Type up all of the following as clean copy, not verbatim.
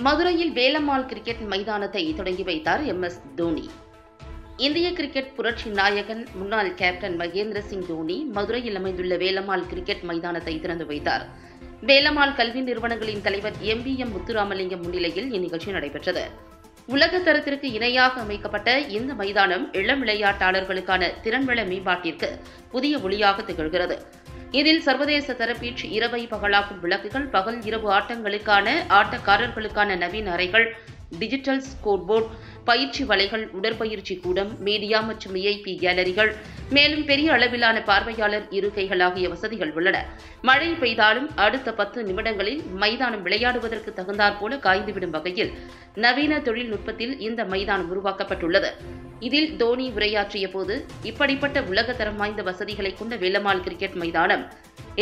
மதுரையில் வேலம்மாள் கிரிக்கெட் மைதானத்தை தொடங்கி வைத்தார் MS தோனி. இந்திய கிரிக்கெட் புரட்சி நாயகன் முன்னாள் கேப்டன் மகேந்திர சிங் தோனி மதுரையில் அமைந்துள்ள வேலம்மாள் கிரிக்கெட் மைதானத்தை திறந்து வைத்தார். வேலம்மாள் கல்வி நிறுவனங்களின் தலைவர் MBM முத்துராமலிங்கம் முன்னிலையில் இந்நிகழ்ச்சி நடைபெற்றது. உலக தரத்திற்கு இணையாக அமைக்கப்பட்ட இந்த மைதானம் இளம் விளையாட்டாளர்களுக்கான திறன்வள மேம்பாட்டிற்கு புதிய ஒளியாக திகழ்கிறது. இதில் சர்வதேச தர பீச், இரவை பகலாக்கும் விளக்குகள், பகல் இரவு ஆட்டங்களுக்கான ஆட்டக்காரர்களுக்கான நவீன அறைகள், டிஜிட்டல் ஸ்கோர்போர்டு, பயிற்சி வலைகள், உடற்பயிற்சி கூடம், மீடியா மற்றும் VIP கேலரிகள், மேலும் பெரிய அளவிலான பார்வையாளர் இருக்கைகள் ஆகிய வசதிகள் உள்ளன. மழை பெய்தாலும் அடுத்த 10 நிமிடங்களில் மைதானம் விளையாடுவதற்கு தகுந்தாற்போல காய்ந்துவிடும் வகையில் நவீன தொழில்நுட்பத்தில் இந்த மைதானம் உருவாக்கப்பட்டுள்ளது. இதில் தோனி உரையாற்றிய போது, இப்படிப்பட்ட உலகத்தரம் வாய்ந்த வசதிகளை கொண்ட வேலம்மாள் கிரிக்கெட் மைதானம்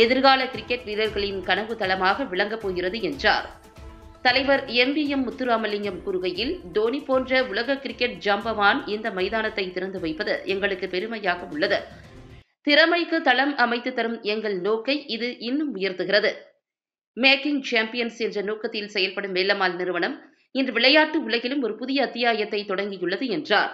எதிர்கால கிரிக்கெட் வீரர்களின் கனவு தளமாக விளங்கப் போகிறது என்றார். தலைவர் MBM முத்துராமலிங்கம் கூறுகையில், தோனி போன்ற உலக கிரிக்கெட் ஜாம்பவான் இந்த மைதானத்தை திறந்து வைப்பது எங்களுக்கு பெருமையாக உள்ளது. திறமைக்கு தளம் அமைத்து தரும் எங்கள் நோக்கை இது இன்னும் உயர்த்துகிறது. மேக்கிங் சாம்பியன்ஸ் என்ற நோக்கத்தில் செயல்படும் வேலம்மாள் நிறுவனம் இன்று விளையாட்டு உலகிலும் ஒரு புதிய அத்தியாயத்தை தொடங்கியுள்ளது என்றார்.